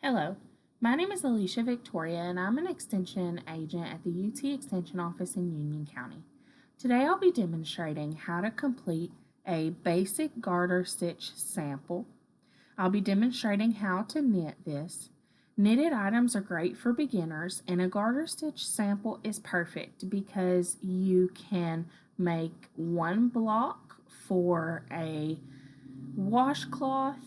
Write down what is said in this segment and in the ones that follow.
Hello, my name is Ms.Victoria and I'm an Extension Agent at the UT Extension Office in Union County. Today I'll be demonstrating how to complete a basic garter stitch sample. I'll be demonstrating how to knit this. Knitted items are great for beginners and a garter stitch sample is perfect because you can make one block for a washcloth.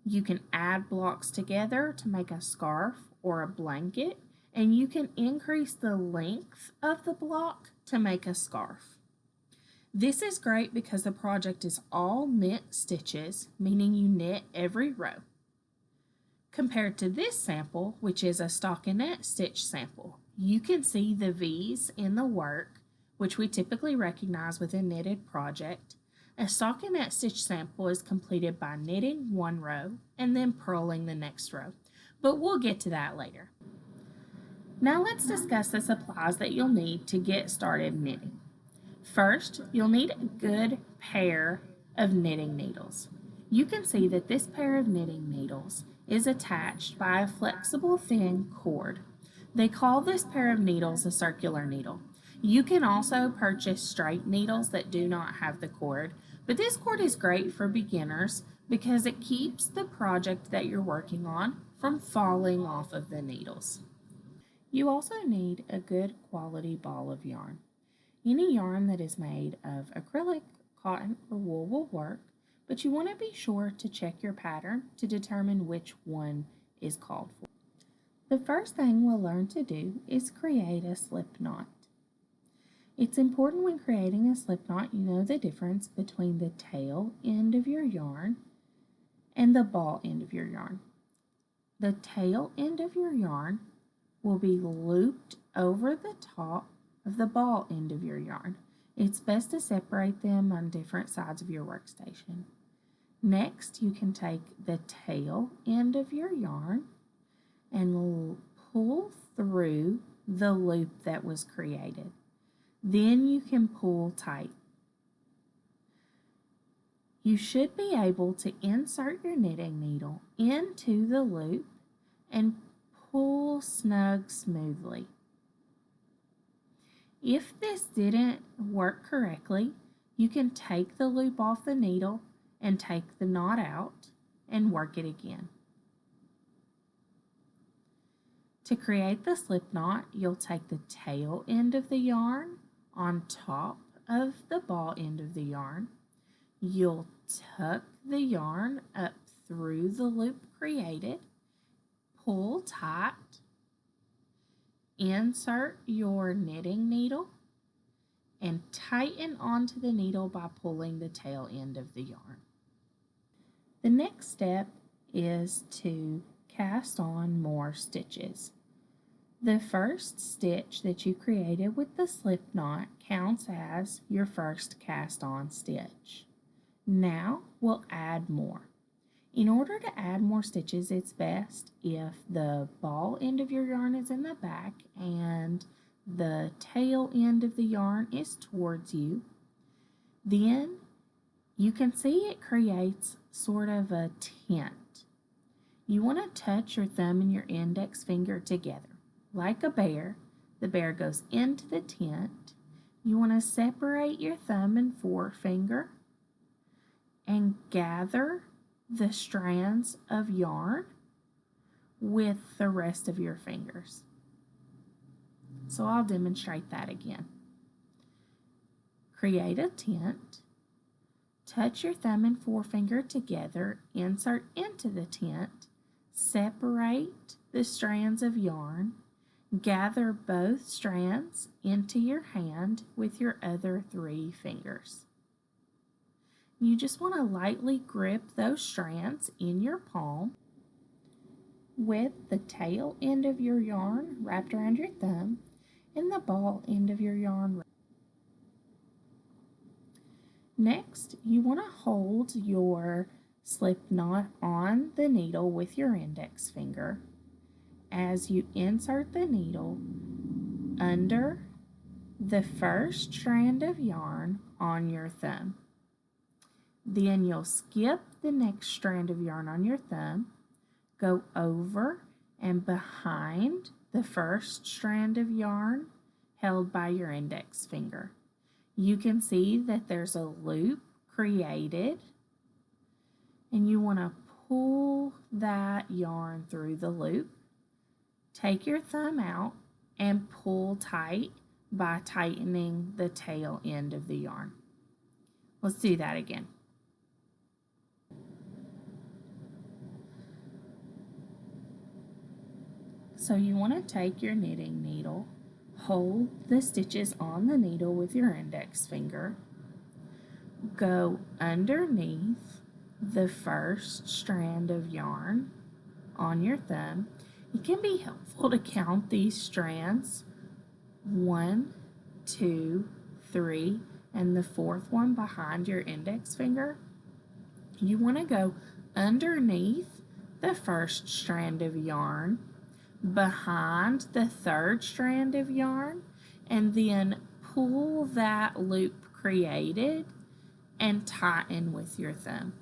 You can add blocks together to make a scarf or a blanket, and you can increase the length of the block to make a scarf. This is great because the project is all knit stitches, meaning you knit every row. Compared to this sample, which is a stockinette stitch sample, you can see the V's in the work, which we typically recognize with a knitted project. A stockinette stitch sample is completed by knitting one row and then purling the next row, but we'll get to that later. Now let's discuss the supplies that you'll need to get started knitting. First, you'll need a good pair of knitting needles. You can see that this pair of knitting needles is attached by a flexible thin cord. They call this pair of needles a circular needle. You can also purchase straight needles that do not have the cord, but this cord is great for beginners because it keeps the project that you're working on from falling off of the needles. You also need a good quality ball of yarn. Any yarn that is made of acrylic, cotton, or wool will work, but you want to be sure to check your pattern to determine which one is called for. The first thing we'll learn to do is create a slip knot. It's important when creating a slip knot you know the difference between the tail end of your yarn and the ball end of your yarn. The tail end of your yarn will be looped over the top of the ball end of your yarn. It's best to separate them on different sides of your workstation. Next, you can take the tail end of your yarn and pull through the loop that was created. Then you can pull tight. You should be able to insert your knitting needle into the loop and pull snug smoothly. If this didn't work correctly, you can take the loop off the needle and take the knot out and work it again. To create the slip knot, you'll take the tail end of the yarn on top of the ball end of the yarn. You'll tuck the yarn up through the loop created, pull tight, insert your knitting needle, and tighten onto the needle by pulling the tail end of the yarn. The next step is to cast on more stitches. The first stitch that you created with the slip knot counts as your first cast on stitch. Now we'll add more. In order to add more stitches, it's best if the ball end of your yarn is in the back and the tail end of the yarn is towards you. Then you can see it creates sort of a tent. You want to touch your thumb and your index finger together. Like a bear, the bear goes into the tent. You want to separate your thumb and forefinger and gather the strands of yarn with the rest of your fingers. So I'll demonstrate that again. Create a tent, touch your thumb and forefinger together, insert into the tent, separate the strands of yarn, gather both strands into your hand with your other 3 fingers. You just want to lightly grip those strands in your palm with the tail end of your yarn wrapped around your thumb and the ball end of your yarn. Next, you want to hold your slip knot on the needle with your index finger as you insert the needle under the first strand of yarn on your thumb. Then you'll skip the next strand of yarn on your thumb, go over and behind the first strand of yarn held by your index finger. You can see that there's a loop created, and you want to pull that yarn through the loop. Take your thumb out and pull tight by tightening the tail end of the yarn. Let's do that again. So you want to take your knitting needle, hold the stitches on the needle with your index finger, go underneath the first strand of yarn on your thumb. It can be helpful to count these strands, 1, 2, 3, and the fourth one behind your index finger. You want to go underneath the first strand of yarn, behind the third strand of yarn, and then pull that loop created and tighten with your thumb.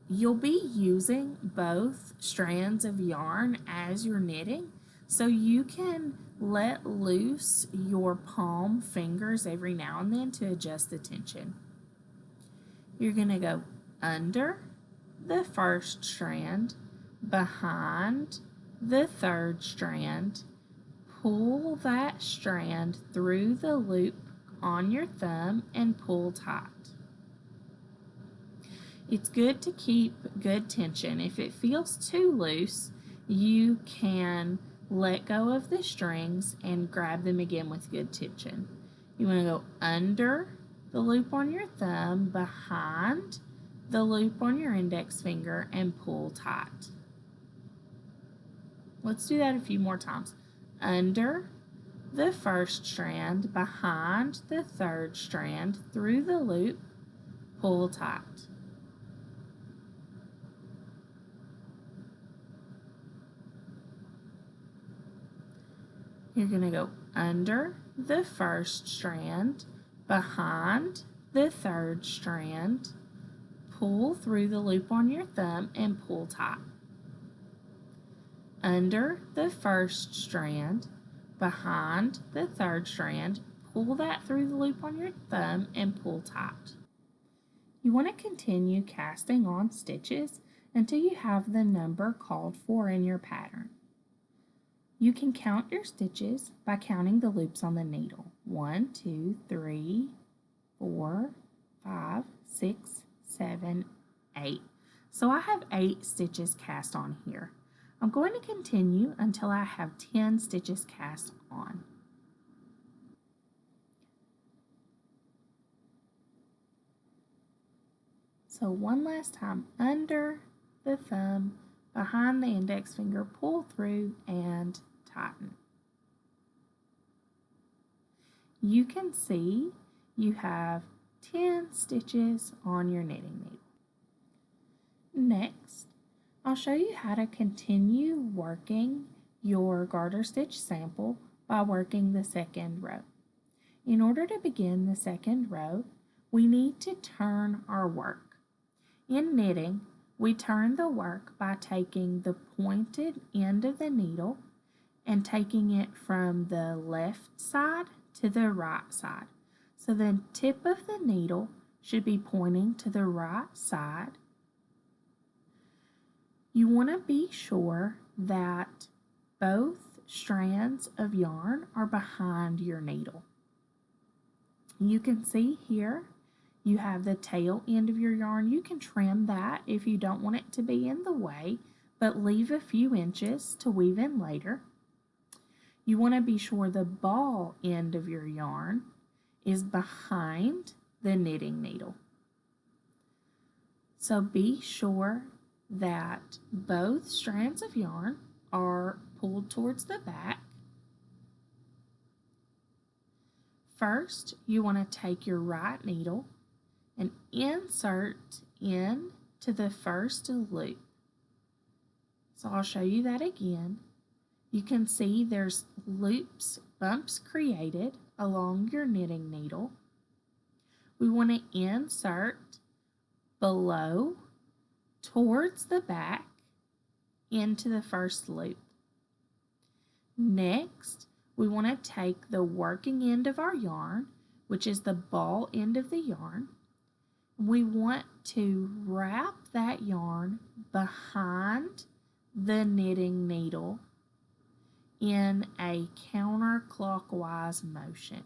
You'll be using both strands of yarn as you're knitting, so you can let loose your palm fingers every now and then to adjust the tension. You're going to go under the first strand, behind the third strand, pull that strand through the loop on your thumb and pull tight. It's good to keep good tension. If it feels too loose, you can let go of the strings and grab them again with good tension. You want to go under the loop on your thumb, behind the loop on your index finger, and pull tight. Let's do that a few more times. Under the first strand, behind the third strand, through the loop, pull tight. You're going to go under the first strand, behind the third strand, pull through the loop on your thumb and pull tight. Under the first strand, behind the third strand, pull that through the loop on your thumb and pull tight. You want to continue casting on stitches until you have the number called for in your pattern. You can count your stitches by counting the loops on the needle. 1, 2, 3, 4, 5, 6, 7, 8. So I have 8 stitches cast on here. I'm going to continue until I have 10 stitches cast on. So one last time, under the thumb, behind the index finger, pull through and tighten. You can see you have 10 stitches on your knitting needle. Next, I'll show you how to continue working your garter stitch sample by working the second row. In order to begin the second row, we need to turn our work. In knitting, we turn the work by taking the pointed end of the needle and taking it from the left side to the right side. So the tip of the needle should be pointing to the right side. You want to be sure that both strands of yarn are behind your needle. You can see here you have the tail end of your yarn. You can trim that if you don't want it to be in the way, but leave a few inches to weave in later. You want to be sure the ball end of your yarn is behind the knitting needle. So be sure that both strands of yarn are pulled towards the back. First, you want to take your right needle and insert into the first loop. So I'll show you that again. You can see there's loops, bumps created along your knitting needle. We want to insert below towards the back into the first loop. Next, we want to take the working end of our yarn, which is the ball end of the yarn. We want to wrap that yarn behind the knitting needle in a counterclockwise motion.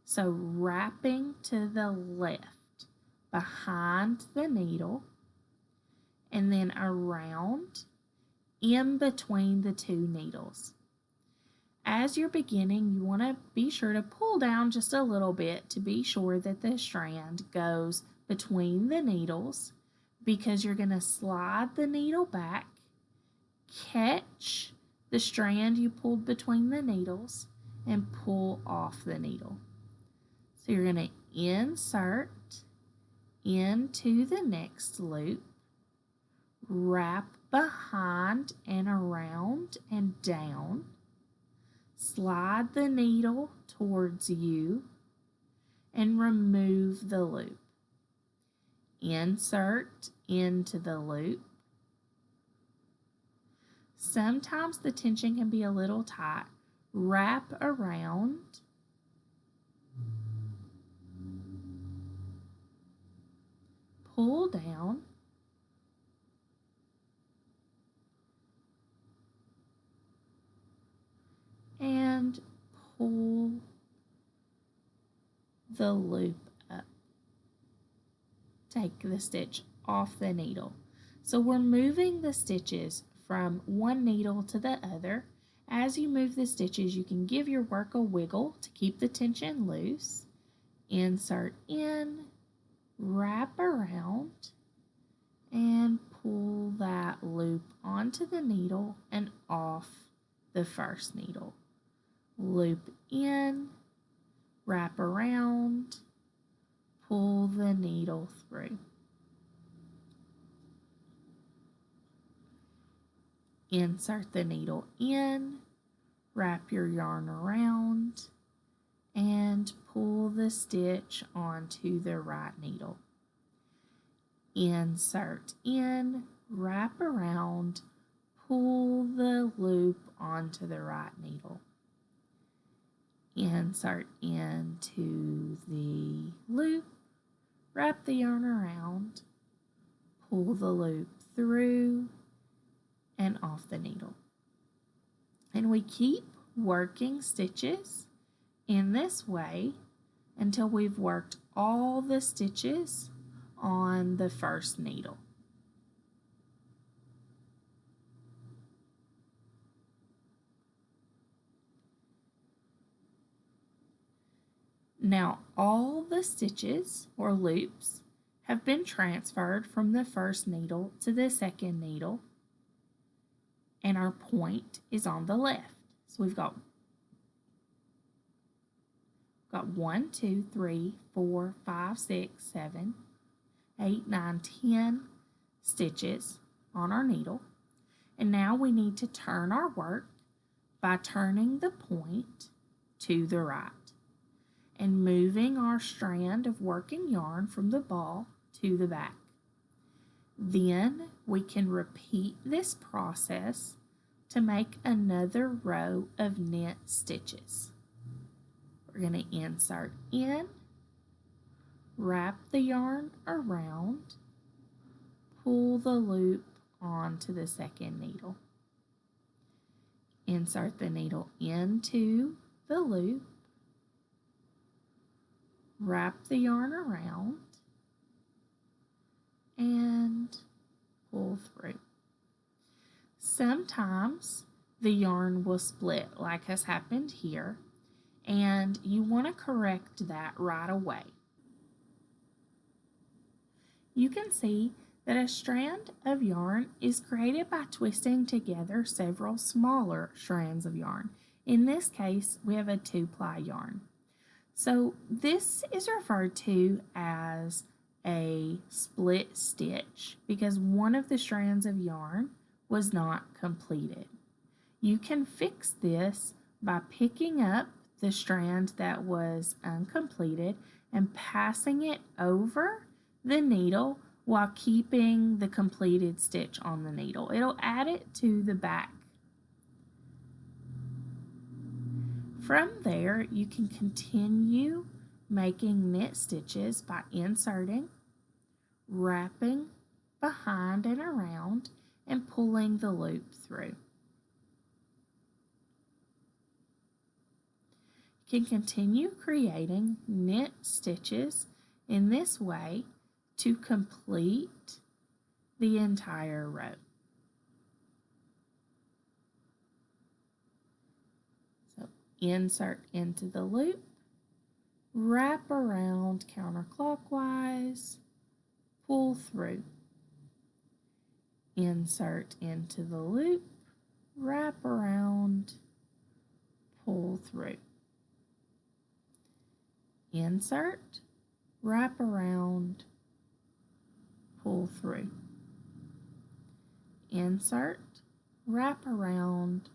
So wrapping to the left behind the needle and then around in between the two needles. As you're beginning, you want to be sure to pull down just a little bit to be sure that the strand goes between the needles, because you're going to slide the needle back, catch the strand you pulled between the needles, and pull off the needle. So you're going to insert into the next loop, wrap behind and around and down, slide the needle towards you, and remove the loop. Insert into the loop. Sometimes the tension can be a little tight. Wrap around. Pull down. And pull the loop up. Take the stitch off the needle. So we're moving the stitches from one needle to the other. As you move the stitches, you can give your work a wiggle to keep the tension loose. Insert in, wrap around, and pull that loop onto the needle and off the first needle. Loop in, wrap around, pull the needle through. Insert the needle in, wrap your yarn around, and pull the stitch onto the right needle. Insert in, wrap around, pull the loop onto the right needle. Insert into the loop, wrap the yarn around, pull the loop through and off the needle. And we keep working stitches in this way until we've worked all the stitches on the first needle. Now all the stitches or loops have been transferred from the first needle to the second needle, and our point is on the left. So we've got 1, 2, 3, 4, 5, 6, 7, 8, 9, 10 stitches on our needle. And now we need to turn our work by turning the point to the right and moving our strand of working yarn from the ball to the back. Then we can repeat this process to make another row of knit stitches. We're going to insert in, wrap the yarn around, pull the loop onto the second needle. Insert the needle into the loop, wrap the yarn around, and pull through. Sometimes the yarn will split like has happened here, and you want to correct that right away. You can see that a strand of yarn is created by twisting together several smaller strands of yarn. In this case, we have a 2-ply yarn. So this is referred to as a split stitch because one of the strands of yarn was not completed. You can fix this by picking up the strand that was uncompleted and passing it over the needle while keeping the completed stitch on the needle. It'll add it to the back. From there, you can continue making knit stitches by inserting, wrapping behind and around, and pulling the loop through. You can continue creating knit stitches in this way to complete the entire row. So insert into the loop, wrap around counterclockwise, pull through. Insert into the loop, wrap around, pull through. Insert, wrap around, pull through. Insert, wrap around,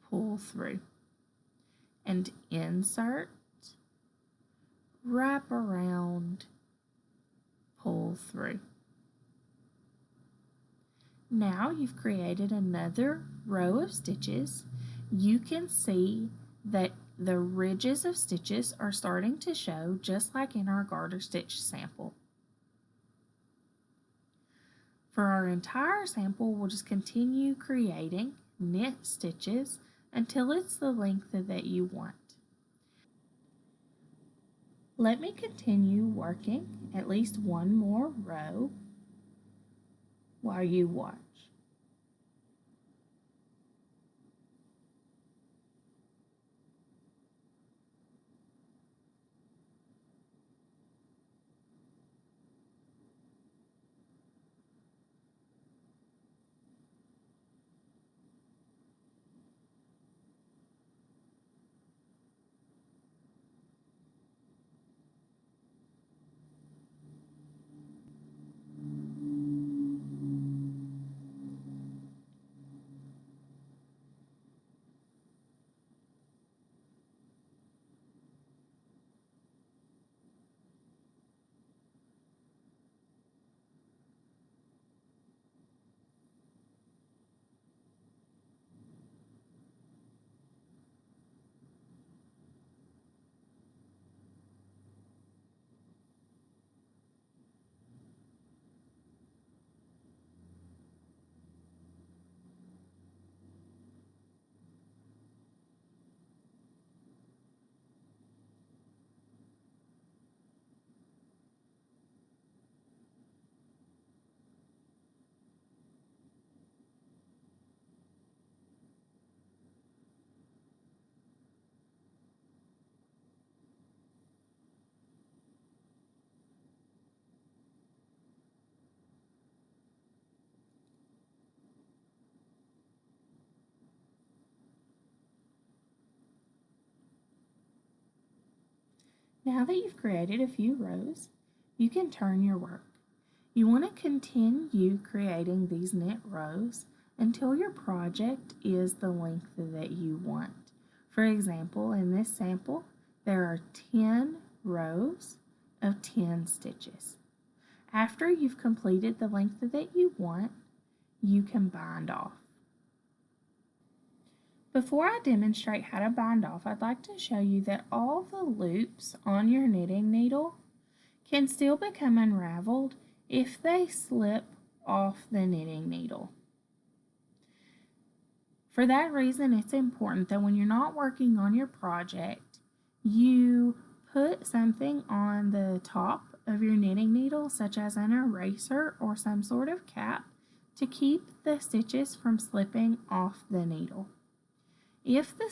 pull through. And insert, wrap around, pull through. Now you've created another row of stitches. You can see that the ridges of stitches are starting to show, just like in our garter stitch sample. For our entire sample, we'll just continue creating knit stitches until it's the length that you want. Let me continue working at least one more row while you watch. Now that you've created a few rows, you can turn your work. You want to continue creating these knit rows until your project is the length that you want. For example, in this sample, there are 10 rows of 10 stitches. After you've completed the length that you want, you can bind off. Before I demonstrate how to bind off, I'd like to show you that all the loops on your knitting needle can still become unraveled if they slip off the knitting needle. For that reason, it's important that when you're not working on your project, you put something on the top of your knitting needle, such as an eraser or some sort of cap, to keep the stitches from slipping off the needle. If the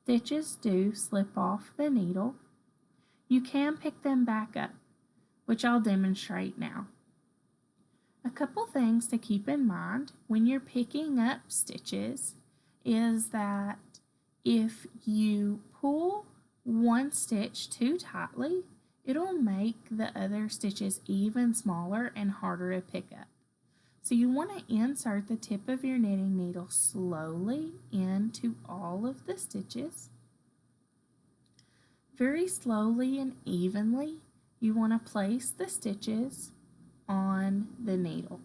stitches do slip off the needle, you can pick them back up, which I'll demonstrate now. A couple things to keep in mind when you're picking up stitches is that if you pull one stitch too tightly, it'll make the other stitches even smaller and harder to pick up. So you want to insert the tip of your knitting needle slowly into all of the stitches. Very slowly and evenly, you want to place the stitches on the needle.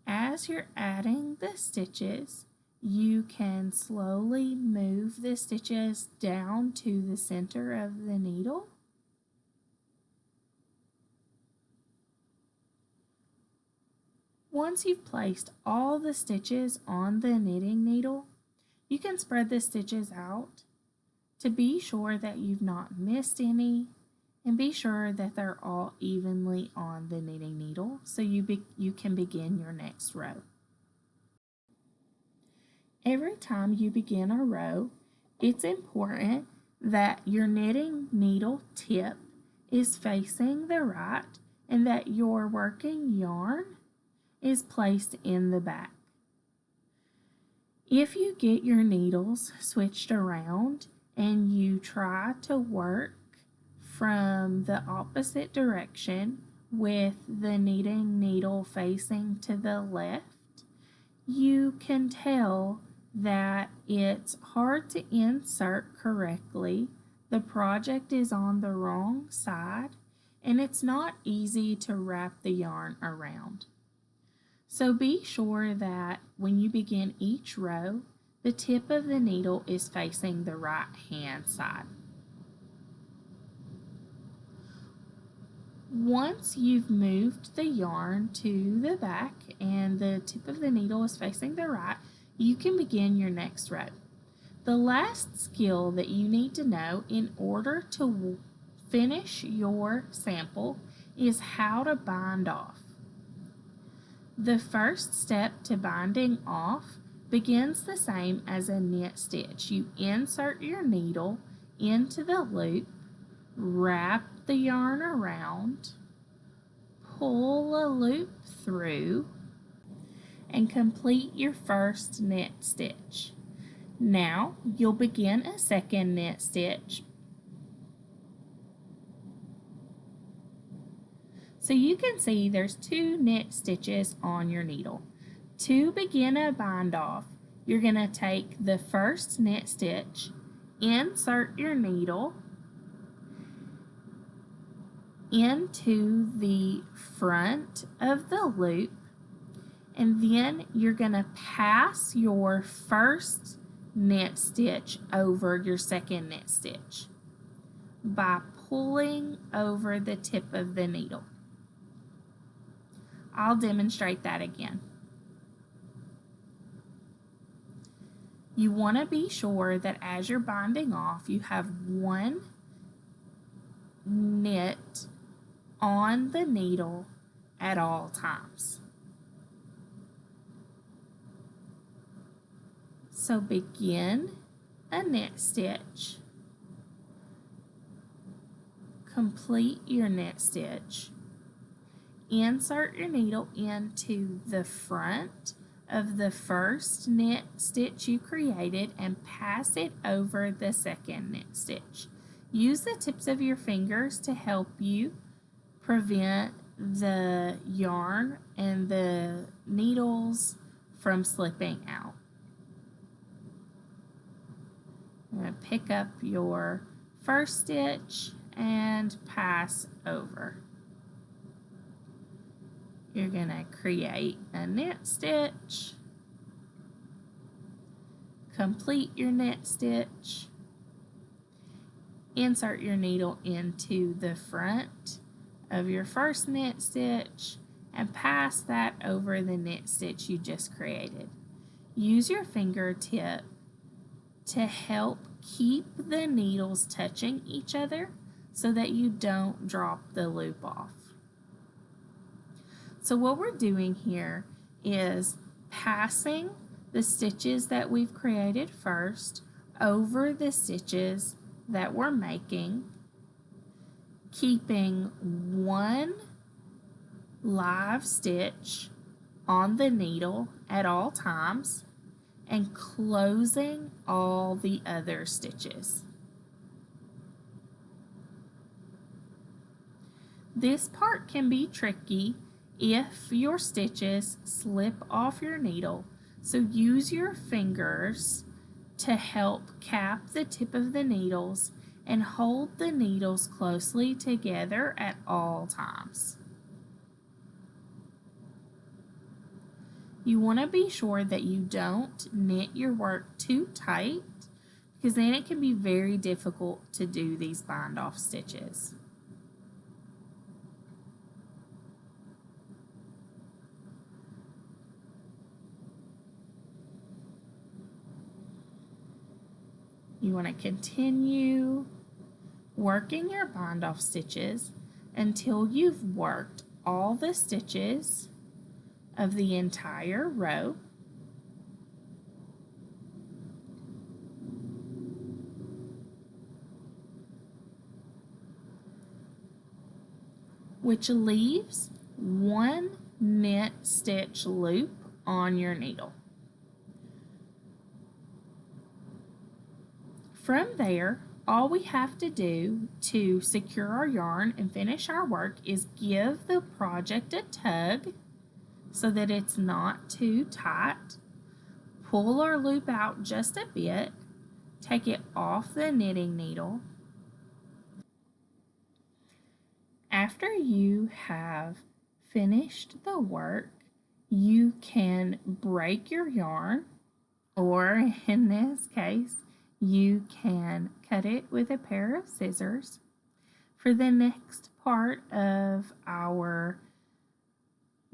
As you're adding the stitches, you can slowly move the stitches down to the center of the needle. Once you've placed all the stitches on the knitting needle, you can spread the stitches out to be sure that you've not missed any, and be sure that they're all evenly on the knitting needle so you can begin your next row. Every time you begin a row, it's important that your knitting needle tip is facing the right and that your working yarn is placed in the back. If you get your needles switched around and you try to work from the opposite direction with the knitting needle facing to the left, you can tell that it's hard to insert correctly, the project is on the wrong side, and it's not easy to wrap the yarn around. So be sure that when you begin each row, the tip of the needle is facing the right hand side. Once you've moved the yarn to the back and the tip of the needle is facing the right, you can begin your next row. The last skill that you need to know in order to finish your sample is how to bind off. The first step to binding off begins the same as a knit stitch. You insert your needle into the loop, wrap the yarn around, pull a loop through, and complete your first knit stitch. Now you'll begin a second knit stitch. So you can see there's 2 knit stitches on your needle. To begin a bind off, you're going to take the first knit stitch, insert your needle into the front of the loop, and then you're going to pass your first knit stitch over your second knit stitch by pulling over the tip of the needle. I'll demonstrate that again. You want to be sure that as you're binding off, you have 1 knit on the needle at all times. So begin a knit stitch, complete your knit stitch, insert your needle into the front of the first knit stitch you created and pass it over the second knit stitch. Use the tips of your fingers to help you prevent the yarn and the needles from slipping out. I'm going to pick up your first stitch and pass over. You're going to create a knit stitch, complete your knit stitch, insert your needle into the front of your first knit stitch, and pass that over the knit stitch you just created. Use your fingertip to help keep the needles touching each other so that you don't drop the loop off. So what we're doing here is passing the stitches that we've created first over the stitches that we're making, keeping 1 live stitch on the needle at all times, and closing all the other stitches. This part can be tricky if your stitches slip off your needle, so use your fingers to help cap the tip of the needles and hold the needles closely together at all times. You want to be sure that you don't knit your work too tight, because then it can be very difficult to do these bind off stitches. You want to continue working your bind off stitches until you've worked all the stitches of the entire row. Which leaves one knit stitch loop on your needle. From there, all we have to do to secure our yarn and finish our work is give the project a tug so that it's not too tight. Pull our loop out just a bit, take it off the knitting needle. After you have finished the work, you can break your yarn, or in this case, you can cut it with a pair of scissors. For the next part of our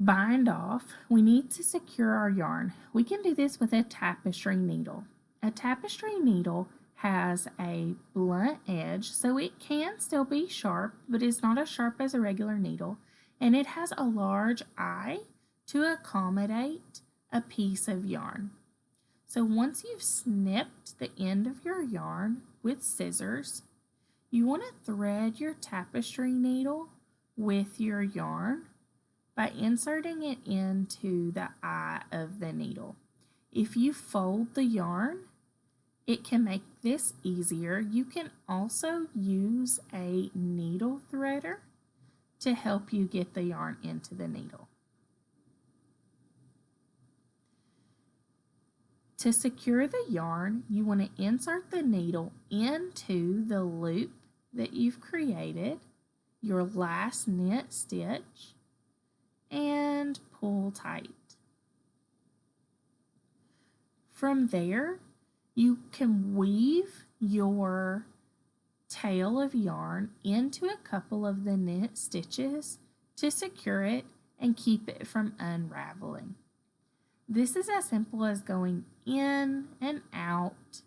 bind off, we need to secure our yarn. We can do this with a tapestry needle. A tapestry needle has a blunt edge, so it can still be sharp, but it's not as sharp as a regular needle, and it has a large eye to accommodate a piece of yarn. So once you've snipped the end of your yarn with scissors, you want to thread your tapestry needle with your yarn by inserting it into the eye of the needle. If you fold the yarn, it can make this easier. You can also use a needle threader to help you get the yarn into the needle. To secure the yarn, you want to insert the needle into the loop that you've created, your last knit stitch, and pull tight. From there, you can weave your tail of yarn into a couple of the knit stitches to secure it and keep it from unraveling. This is as simple as going in and out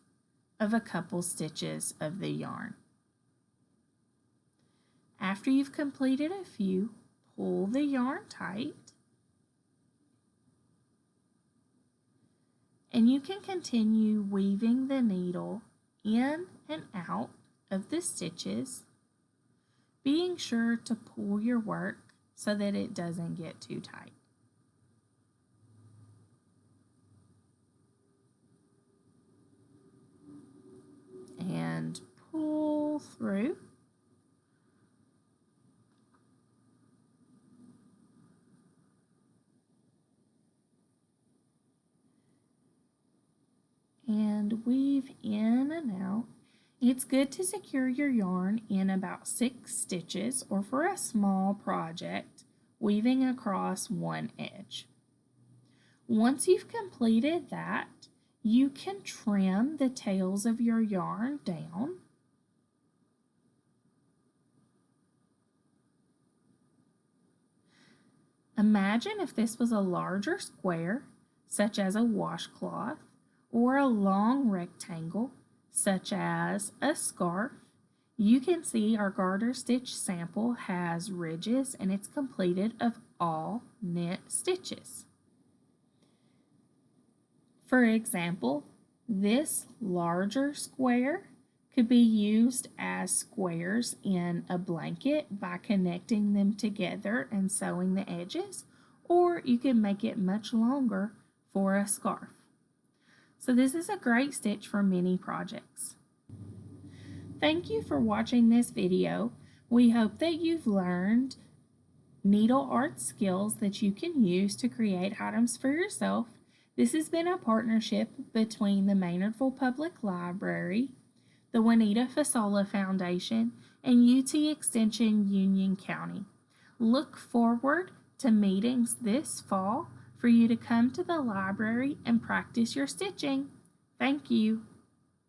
of a couple stitches of the yarn. After you've completed a few, pull the yarn tight, and you can continue weaving the needle in and out of the stitches, being sure to pull your work so that it doesn't get too tight. And pull through. And weave in and out. It's good to secure your yarn in about 6 stitches, or for a small project, weaving across one edge. Once you've completed that, you can trim the tails of your yarn down. Imagine if this was a larger square, such as a washcloth, or a long rectangle, such as a scarf. You can see our garter stitch sample has ridges, and it's completed of all knit stitches. For example, this larger square could be used as squares in a blanket by connecting them together and sewing the edges, or you can make it much longer for a scarf. So this is a great stitch for many projects. Thank you for watching this video. We hope that you've learned needle art skills that you can use to create items for yourself. This has been a partnership between the Maynardville Public Library, the Juanita Fasola Foundation, and UT Extension Union County. Look forward to meetings this fall for you to come to the library and practice your stitching. Thank you.